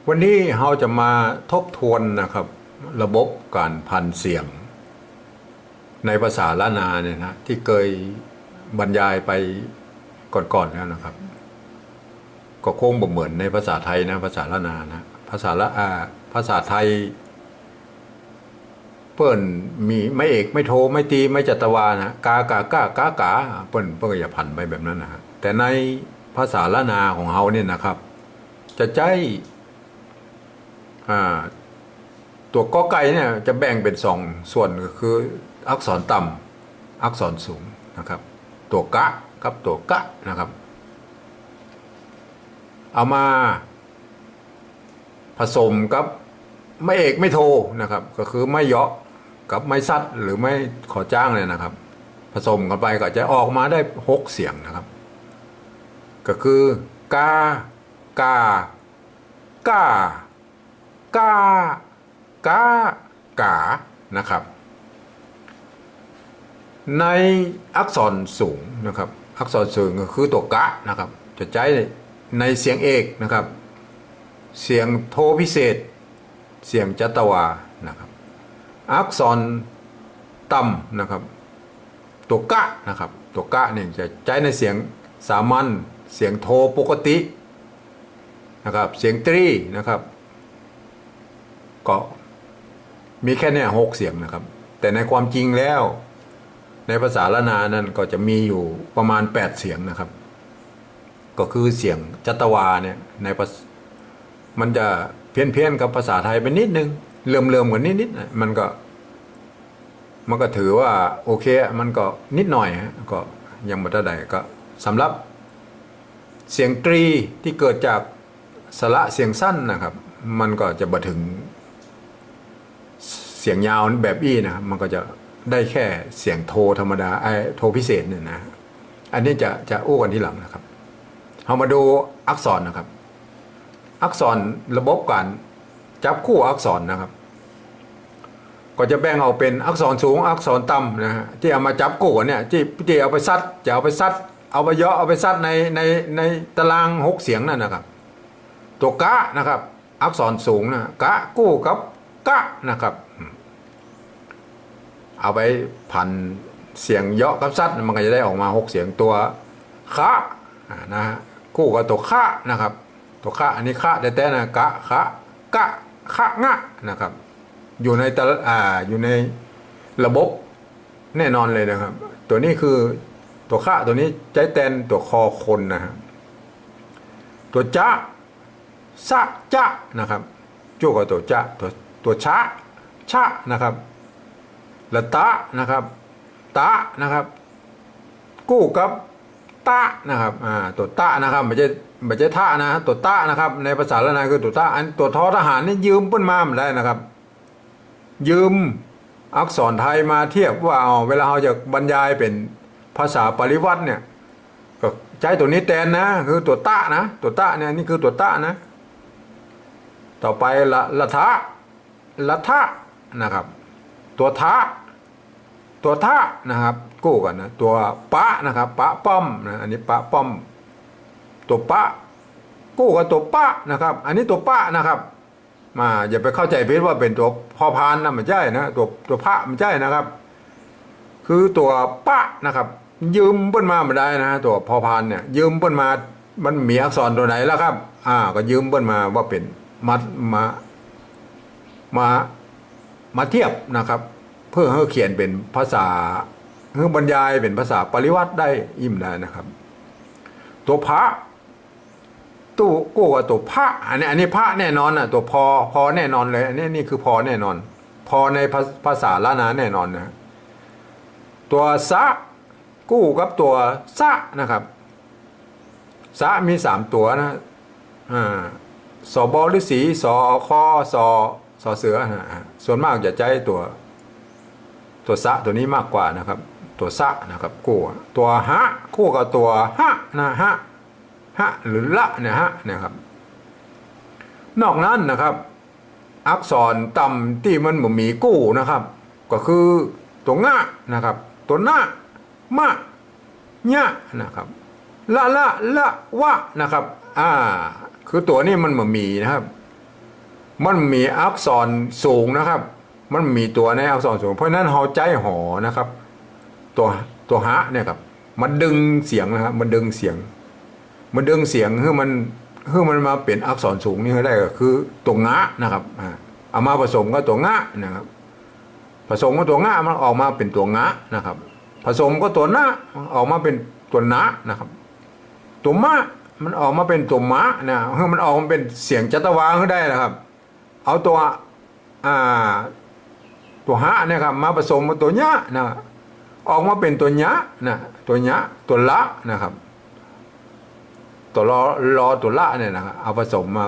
วันนี้เราจะมาทบทวนนะครับระบบการพันเสียงในภาษาล้านนาเนี่ยนะที่เคยบรรยายไปก่อนๆแล้วนะครับก็คงบ่เหมือนในภาษาไทยนะภาษาล้านนานะภาษาไทยเปิ้นมีไม่เอกไม่โทไม่ตีไม่จัตวานะกากากากากาเปิ้นก็อย่าพันไปแบบนั้นนะฮะแต่ในภาษาล้านนาของเฮาเนี่ยนะครับจะใช้ตัวกอไก่เนี่ยจะแบ่งเป็นสองส่วนก็คืออักษรต่ำอักษรสูงนะครับตัวกะกับตัวกะนะครับเอามาผสมกับไม่เอกไม่โทนะครับก็คือไม่เยาะกับไม่ซัดหรือไม่ขอจ้างเลยนะครับผสมกันไปก็จะออกมาได้6เสียงนะครับก็คือกากากากากากานะครับในอักษรสูงนะครับอักษรสูงก็คือตัวกะนะครับจะใช้ในเสียงเอกนะครับเสียงโทพิเศษเสียงจัตวานะครับอักษรต่ำนะครับตัวกะนะครับตัวกะเนี่ยจะใช้ในเสียงสามัญเสียงโทปกตินะครับเสียงตรีนะครับก็มีแค่นี้6เสียงนะครับแต่ในความจริงแล้วในภาษาล้านนานั้นก็จะมีอยู่ประมาณ8เสียงนะครับก็คือเสียงจัตวาเนี่ยในมันจะเพี้ยนกับภาษาไทยไปนิดนึงเริ่มกันนิดมันก็ถือว่าโอเคมันก็นิดหน่อยฮะก็ยังไม่ได้ก็สำหรับเสียงตรีที่เกิดจากสระเสียงสั้นนะครับมันก็จะบ่ถึงเสียงยาวแบบอี้นะครับมันก็จะได้แค่เสียงโทธรรมดาโทพิเศษเนี่ยนะอันนี้จะอู้กันทีหลังนะครับเรามาดูอักษรนะครับอักษรระบบการจับคู่อักษรนะครับก็จะแบ่งเอาเป็นอักษรสูงอักษรต่ำนะฮะที่เอามาจับคู่เนี่ยที่เอาไปซัดจะเอาไปซัดเอาไปเยาะเอาไปซัดในตาราง6เสียงนั่นนะครับตัวกะนะครับอักษรสูงนะกะกู้กับกะนะครับเอาไปพันเสียงเยาะกับซัดมันก็จะได้ออกมา6เสียงตัวคะนะฮะกู้กับตัวคะนะครับตัวคะอันนี้คะแต่นะกะคะกะคะงะนะครับอยู่ในระบบแน่นอนเลยนะครับตัวนี้คือตัวคะตัวนี้ใจแตนตัวคอคนนะฮะตัวจะสะจะนะครับจู้กับตัวจะตัวชะนะครับละตะนะครับตะนะครับกู้กับตะนะครับตัวตะนะครับไม่ใช่ท่านะตัวตะนะครับในภาษาละนาคือตัวตะอันตัวทอทหารนี่ยืมปิ้นมาไม่ได้นะครับยืมอักษรไทยมาเทียบว่าเวลาเราจะบรรยายเป็นภาษาปริวัติเนี่ยก็ใช้ตัวนี้แทนนะคือตัวตะนะตัวตะเนี่ยนี่คือตัวตะนะต่อไปละทะนะครับตัวทะนะครับกู้กันนะตัวปะนะครับปะป้อมนะอันนี้ปะป้อมตัวปะกู้กับตัวปะนะครับอันนี้ตัวปะนะครับมาอย่าไปเข้าใจผิดว่าเป็นตัวพอพานนะมันใช่นะตัวพระมันใช่นะครับคือตัวปะนะครับยืมเปิ้นมาไม่ได้นะตัวพอพานเนี่ยยืมเปิ้นมามันมีอักษรตัวไหนแล้วครับก็ยืมเปิ้นมาว่าเป็นมาเทียบนะครับเพื่อให้เขียนเป็นภาษาเพื่อบรรยายเป็นภาษาปริวัติได้อิ่มได้นะครับตัวพระตู้กู้กับตัวพระอันนี้พระแน่นอนนะตัวพอแน่นอนเลยอันนี้นี่คือพอแน่นอนพอในภาษาล้านนาแน่นอนนะตัวสะกู้กับตัวสะนะครับสะมี3ตัวนะสบฤาษีสคสเสือส่วนมากจะใช้ตัวสะตัวนี้มากกว่านะครับตัวสะนะครับกู้ตัวหะกู้กับตัวหะนะฮะหรือละเนี่ยฮะนะครับนอกนั้นนะครับอักษรต่ำที่มันมีกู้นะครับก็คือตัวงะนะครับตัวหน้ามะญะนะครับละวะนะครับคือตัวนี้มันมีนะครับ มันมีอักษรสูงนะครับ มันมีตัวในอักษรสูงเพราะฉะนั้นเราใจหอนะครับตัวฮะเนี่ยครับมันดึงเสียงนะครับมันดึงเสียงให้มันมาเป็นอักษรสูงนี่ได้ก็คือตัวงะนะครับเอามาผสมกับตัวงะนะครับผสมกับตัวงะมันออกมาเป็นตัวงะนะครับผสมก็ตัวนะออกมาเป็นตัวนะนะครับตัวมะมันออกมาเป็นตัวมะนะให้มันออกมาเป็นเสียงจัตวาก็ได้นะครับเอาตัวตัวฮะเนี่ยครับมาผสมกับตัวยะนะออกมาเป็นตัวยะนะตัวยะตัวละนะครับตัวรอตัวละเนี่ยนะครับเอาผสมมา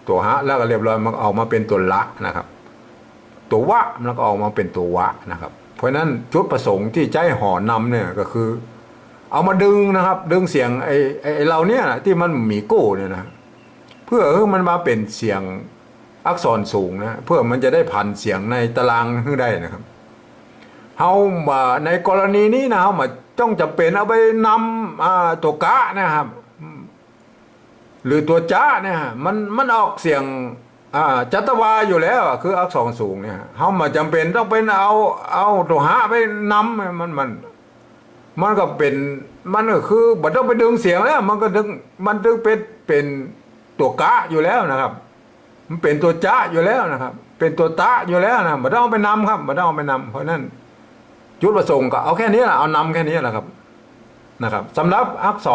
ตัวฮะแล้วก็เรียบร้อยมันออกมาเป็นตัวละนะครับตัววะมันก็ออกมาเป็นตัววะนะครับเพราะฉะนั้นจุดประสงค์ที่ใจห่อนำเนี่ยก็คือเอามาดึงนะครับดึงเสียงไอ้เราเนี่ยที่มันมีกู้เนี่ยนะเพื่อมันมาเป็นเสียงอักษรสูงนะเพื่อมันจะได้ผันเสียงในตารางขึ้นได้นะครับเฮาในกรณีนี้นะเฮามาต้องจำเป็นเอาไปนำตัวกะนะครับหรือตัวจ้าเนี่ยมันออกเสียงจัตวาอยู่แล้วคืออักษรสูงเนี่ยเฮามาจำเป็นต้องเป็นเอาตัวหะไปนำมันก็เป็นมันก็คือบ่ต้องไปดึงเสียงแล้วมันดึงเป็นตัวกะอยู่แล้วนะครับมันเป็นตัวจ้าอยู่แล้วนะครับเป็นตัวตะอยู่แล้วนะบ่ต้องไปนำครับบ่ต้องไปนำเพราะนั้นจุดประสงค์ก็เอาแค่นี้แหละเอานำแค่นี้แหละครับนะครับสำหรับอักษ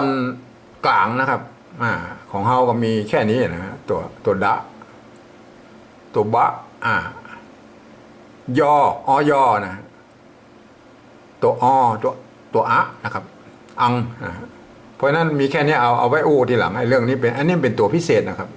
รกลางนะครับของเฮาก็มีแค่นี้นะฮะตัวดะตัวบะยอยอนะตัวตัวอะนะครับอังนะเพราะนั้นมีแค่นี้เอาไว้อู้ทีหลังไอ้เรื่องนี้เป็นอันนี้เป็นตัวพิเศษนะครับ